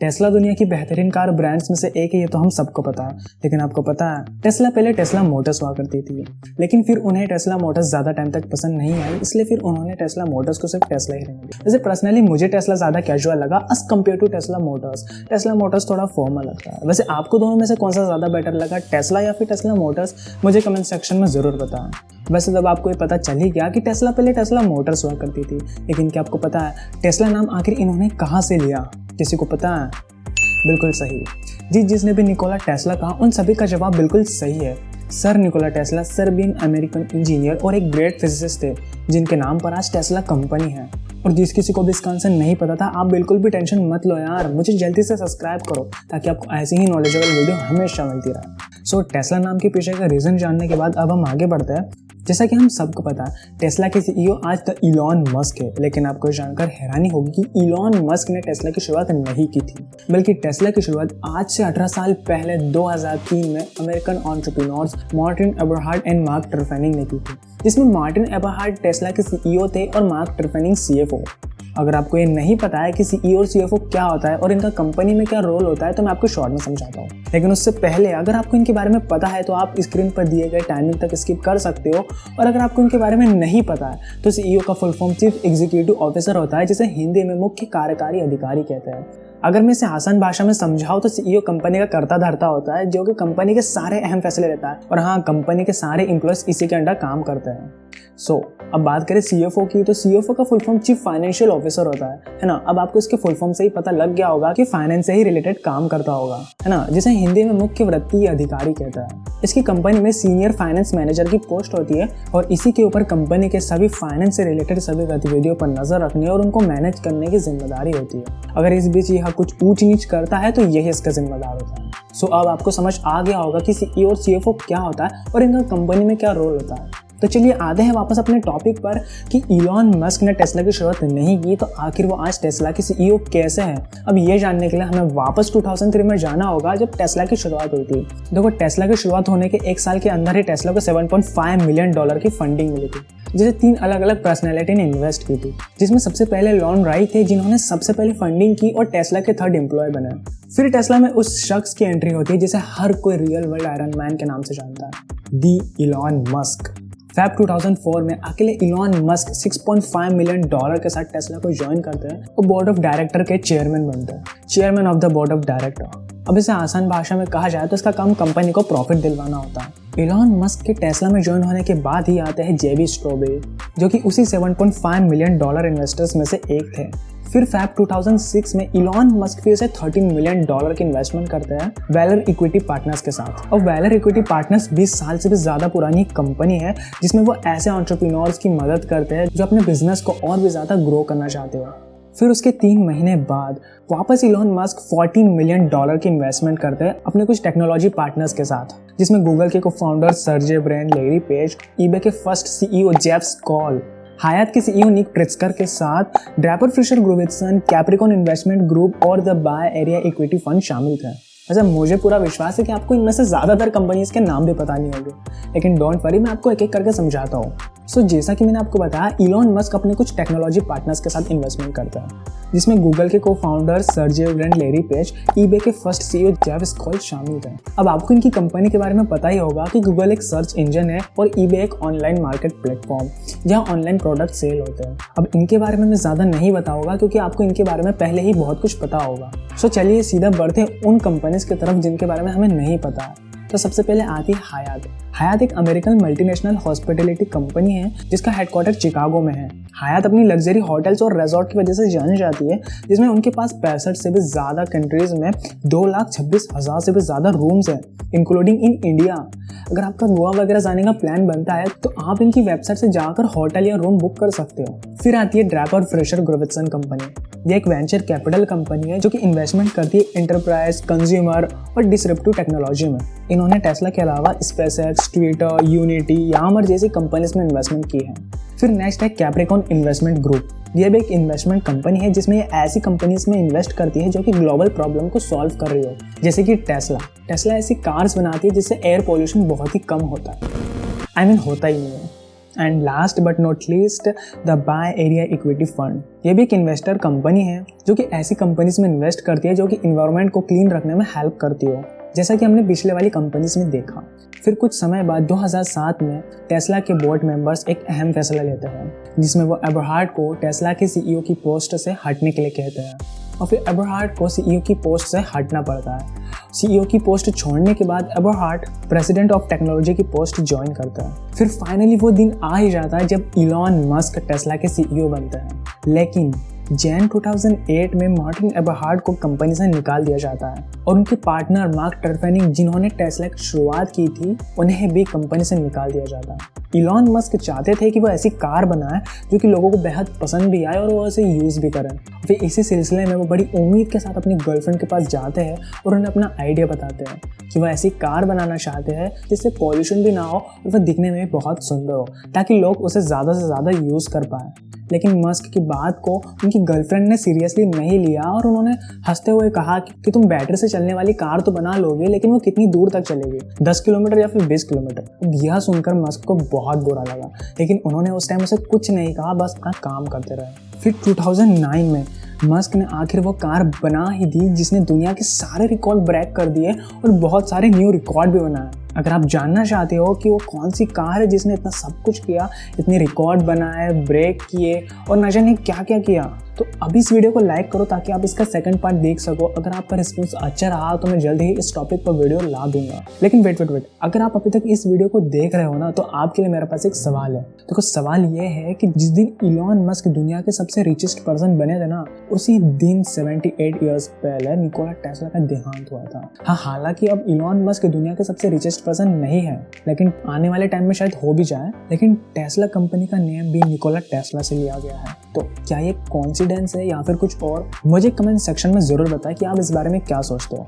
Tesla दुनिया की बेहतरीन कार ब्रांड्स में से एक है, ये तो हम सबको पता है। लेकिन आपको पता है टेस्ला पहले टेस्ला मोटर्स हुआ करती थी, लेकिन फिर उन्हें टेस्ला मोटर्स ज़्यादा टाइम तक पसंद नहीं आई, इसलिए फिर उन्होंने टेस्ला मोटर्स को सिर्फ टेस्ला ही रहने दिया। वैसे पर्सनली मुझे टेस्ला ज़्यादा कैजुअल लगा as compared to Tesla Motors. Tesla Motors थोड़ा फॉर्मल लगता है। वैसे आपको दोनों में से कौन सा ज़्यादा बेटर लगा, टेस्ला या फिर टेस्ला मोटर्स? मुझे कमेंट सेक्शन में ज़रूर बताएं। वैसे जब आपको ये पता चल ही गया कि टेस्ला पहले टेस्ला मोटर्स हुआ करती थी, लेकिन क्या आपको पता है टेस्ला नाम आखिर इन्होंने कहाँ से लिया? किसी को पता है? बिल्कुल सही जी, जिसने भी निकोला टेस्ला कहा उन सभी का जवाब बिल्कुल सही है। Sir Nikola Tesla Serbian American engineer और एक ग्रेट फिजिसिस्ट थे, जिनके नाम पर आज टेस्ला कंपनी है। और जिस किसी को भी इसका आंसर नहीं पता था, आप बिल्कुल भी टेंशन मत लो यार, मुझे जल्दी से सब्सक्राइब करो ताकि आपको ऐसी ही नॉलेजेबल वीडियो हमेशा मिलती रहे। सो टेस्ला नाम के पीछे का रीज़न जानने के बाद अब हम आगे बढ़ते हैं। जैसा कि हम सबको पता है टेस्ला के सीईओ आज तक इलॉन मस्क है, लेकिन आपको जानकर हैरानी होगी कि इलॉन मस्क ने टेस्ला की शुरुआत नहीं की थी, बल्कि टेस्ला की शुरुआत आज से 18 साल पहले 2003 में American entrepreneurs Martin Eberhard and Mark Tarpenning ने की थी, जिसमें मार्टिन एबरहार्ड टेस्ला के सीईओ थे और मार्क टर्फेनिंग सीएफओ। अगर आपको ये नहीं पता है कि सीईओ और सीएफओ क्या होता है और इनका कंपनी में क्या रोल होता है, तो मैं आपको शॉर्ट में समझाता हूँ। लेकिन उससे पहले अगर आपको इनके बारे में पता है तो आप स्क्रीन पर दिए गए टाइमिंग तक स्किप कर सकते हो। और अगर आपको इनके बारे में नहीं पता है तो सीईओ का full form chief executive officer होता है, जिसे हिंदी में मुख्य कार्यकारी अधिकारी कहते हैं। अगर मैं इसे आसान भाषा में समझाऊं तो सीईओ कंपनी का कर्ता धर्ता होता है, जो कि कंपनी के सारे अहम फैसले लेता है। और हाँ, कंपनी के सारे एम्प्लॉयज इसी के अंडर काम करते हैं। अब बात करें सीएफओ की, तो सीएफओ का full form chief financial officer होता है ना। अब आपको इसके फुल फॉर्म से ही पता लग गया होगा कि फाइनेंस से ही रिलेटेड काम करता होगा, है ना, जिसे हिंदी में मुख्य वित्तीय अधिकारी कहता है। इसकी कंपनी में सीनियर फाइनेंस मैनेजर की पोस्ट होती है और इसी के ऊपर कंपनी के सभी फाइनेंस से रिलेटेड सभी गतिविधियों पर नजर रखने और उनको मैनेज करने की जिम्मेदारी होती है। अगर इस बीच यह कुछ ऊंच नीच करता है तो यही इसका जिम्मेदार होता है। अब आपको समझ आ गया होगा कि सीईओ और सीएफओ क्या होता है और इनका कंपनी में क्या रोल होता है। तो चलिए आते हैं वापस अपने टॉपिक पर कि इलॉन मस्क ने टेस्ला की शुरुआत नहीं की, तो आखिर वो आज टेस्ला के सीईओ कैसे हैं? अब ये जानने के लिए हमें वापस 2003 में जाना होगा, जब टेस्ला की शुरुआत हुई थी। देखो, टेस्ला की शुरुआत होने के एक साल के अंदर ही टेस्ला को $7.5 मिलियन की फंडिंग मिली थी, जिसे 3 अलग अलग पर्सनैलिटी ने इन्वेस्ट की थी, जिसमें सबसे पहले लॉन राई थे, जिन्होंने सबसे पहले फंडिंग की और टेस्ला के 3rd एम्प्लॉय बने। फिर टेस्ला में उस शख्स की एंट्री होती है जिसे हर कोई रियल वर्ल्ड आयरन मैन के नाम से जानता है, दी इलॉन मस्क। Feb 2004 में अकेले इलॉन मस्क $6.5 मिलियन के साथ टेस्ला को ज्वाइन करते हैं और बोर्ड ऑफ डायरेक्टर के चेयरमैन बनते हैं, chairman of the board of director. अब इसे आसान भाषा में कहा जाए तो इसका काम कंपनी को प्रॉफिट दिलवाना होता है। इलॉन मस्क के टेस्ला में ज्वाइन होने के बाद ही आते हैं जेबी स्ट्रॉबेरी, जो कि उसी $7.5 मिलियन इन्वेस्टर्स में से एक थे। फिर Feb 2006 में इलॉन मस्क फिर से $13 मिलियन की इन्वेस्टमेंट करते हैं वेलर इक्विटी पार्टनर्स के साथ। और वेलर इक्विटी पार्टनर्स 20 साल से भी ज़्यादा पुरानी कंपनी है, जिसमें वो ऐसे एंटरप्रेन्योर्स की मदद करते हैं जो अपने बिजनेस को और भी ज़्यादा ग्रो करना चाहते हो। फिर उसके 3 महीने बाद वापस इलॉन मस्क $14 मिलियन की इन्वेस्टमेंट करते हैं अपने कुछ टेक्नोलॉजी पार्टनर्स के साथ, जिसमें गूगल के cofounder Sergey Brin, Larry Page, eBay के first CEO Jeff Skoll, Hyatt के सीईओ निक प्रिट्जकर के साथ Draper Fisher Jurvetson, Capricorn Investment Group और the Bay Area equity fund शामिल थे। अच्छा, मुझे पूरा विश्वास है कि आपको इनमें से ज़्यादातर कंपनीज के नाम भी पता नहीं होंगे, लेकिन डोंट वरी, मैं आपको एक एक करके समझाता हूँ। जैसा कि मैंने आपको बताया, इलॉन मस्क अपने कुछ टेक्नोलॉजी पार्टनर्स के साथ इन्वेस्टमेंट करता है, जिसमें गूगल के cofounder Sergey Brin, Larry Page, eBay के फर्स्ट सीईओ जेफ स्कॉल शामिल थे। अब आपको इनकी कंपनी के बारे में पता ही होगा कि गूगल एक सर्च इंजन है और ईबे एक ऑनलाइन मार्केट प्लेटफॉर्म जहाँ ऑनलाइन प्रोडक्ट सेल होते हैं। अब इनके बारे में मैं ज़्यादा नहीं बताऊंगा क्योंकि आपको इनके बारे में पहले ही बहुत कुछ पता होगा। चलिए सीधा बढ़ते हैं उन कंपनीज की तरफ जिनके बारे में हमें नहीं पता है। तो सबसे पहले आती है हायात। हायात एक अमेरिकन मल्टीनेशनल हॉस्पिटैलिटी कंपनी है जिसका हेडक्वार्टर चिकागो में है। हायात अपनी लग्जरी होटल्स और रिजॉर्ट की वजह से जानी जाती है, जिसमें उनके पास 65 से भी ज़्यादा कंट्रीज में 2,26,000 से भी ज़्यादा रूम्स हैं, इंक्लूडिंग इन इंडिया। अगर आपका गोवा वगैरह जाने का प्लान बनता है तो आप इनकी वेबसाइट से जाकर होटल या रूम बुक कर सकते हो। फिर आती है ड्रैपर फिशर ग्रूवित्सन कंपनी। ये एक वेंचर कैपिटल कंपनी है जो कि इन्वेस्टमेंट करती है एंटरप्राइज, कंज्यूमर और डिसरप्टिव टेक्नोलॉजी में। इन्होंने टेस्ला के अलावा स्पेसएक्स, ट्विटर, यूनिटी, यामर जैसी कंपनीज में इन्वेस्टमेंट की है। फिर नेक्स्ट है कैप्रिकॉन इन्वेस्टमेंट ग्रुप। यह भी एक इन्वेस्टमेंट कंपनी है जिसमें ये ऐसी कंपनीज में इन्वेस्ट करती है जो कि ग्लोबल प्रॉब्लम को सॉल्व कर रही हो, जैसे कि टेस्ला ऐसी कार्स बनाती है जिससे एयर पोल्यूशन बहुत ही कम होता है, होता ही नहीं है। And last but not least the Bay Area equity fund. ये भी एक इन्वेस्टर कंपनी है जो कि ऐसी कंपनीज में इन्वेस्ट करती है जो कि इन्वायरमेंट को क्लीन रखने में हेल्प करती हो, जैसा कि हमने पिछले वाली कंपनीज में देखा। फिर कुछ समय बाद 2007 में टेस्ला के बोर्ड मेंबर्स एक अहम फैसला लेते हैं जिसमें वो एबरहार्ड को टेस्ला के सीईओ की पोस्ट से हटने के लिए कहते हैं और फिर एबरहार्ड को सीईओ की पोस्ट से हटना पड़ता है। सीईओ की पोस्ट छोड़ने के बाद एबरहार्ड प्रेसिडेंट ऑफ टेक्नोलॉजी की पोस्ट ज्वाइन करता है। फिर फाइनली वो दिन आ ही जाता है जब इलॉन मस्क टेस्ला के सीईओ बनते हैं, लेकिन जैन 2008 में मार्टिन एबरहार्ड को कंपनी से निकाल दिया जाता है और उनके पार्टनर मार्क टर्फेनिक जिन्होंने टेस्ला की शुरुआत की थी उन्हें भी कंपनी से निकाल दिया जाता है। इलॉन मस्क चाहते थे कि वो ऐसी कार बनाए जो कि लोगों को बेहद पसंद भी आए और वो उसे यूज़ भी करें। फिर इसी सिलसिले में वो बड़ी उम्मीद के साथ अपनी गर्लफ्रेंड के पास जाते हैं और उन्हें अपना आइडिया बताते हैं कि वो ऐसी कार बनाना चाहते हैं जिससे पॉल्यूशन भी ना हो और वह दिखने में भी बहुत सुंदर हो ताकि लोग उसे ज़्यादा से ज़्यादा यूज़ कर पाएँ। लेकिन मस्क की बात को उनकी गर्लफ्रेंड ने सीरियसली नहीं लिया और उन्होंने हंसते हुए कहा कि तुम बैटरी से चलने वाली कार तो बना लोगे लेकिन वो कितनी दूर तक चलेगी, 10 किलोमीटर या फिर 20 किलोमीटर। यह सुनकर मस्क को बहुत बुरा लगा, लेकिन उन्होंने उस टाइम उसे कुछ नहीं कहा, बस अपना काम करते रहे। फिर 2009 में मस्क ने आखिर वो कार बना ही दी जिसने दुनिया के सारे रिकॉर्ड ब्रेक कर दिए और बहुत सारे न्यू रिकॉर्ड भी बनाए। अगर आप जानना चाहते हो कि वो कौन सी कार है जिसने इतना सब कुछ किया, इतने रिकॉर्ड बनाए, ब्रेक किए और न जाने क्या क्या किया, तो अभी इस वीडियो को लाइक करो ताकि आप इसका सेकंड पार्ट देख सको। अगर आपका रिस्पॉन्स अच्छा रहा तो मैं जल्द ही इस टॉपिक पर वीडियो ला दूंगा। लेकिन वेट, अगर आप अभी तक इस वीडियो को देख रहे हो ना, तो आपके लिए मेरे पास एक सवाल है। देखो, सवाल ये है कि जिस दिन इलॉन मस्क दुनिया के सबसे रिचेस्ट पर्सन बने थे ना, उसी दिन 78 ईयर्स पहले निकोला टेस्ला का देहांत हुआ था। हाँ, हालांकि अब इलॉन मस्क दुनिया के सबसे रिचेस्ट पर्सन नहीं है, लेकिन आने वाले टाइम में शायद हो भी जाए। लेकिन टेस्ला कंपनी का नेम भी निकोला टेस्ला से लिया गया है। तो क्या ये कोइंसिडेंस है या फिर कुछ और? मुझे कमेंट सेक्शन में जरूर बताएं कि आप इस बारे में क्या सोचते हो।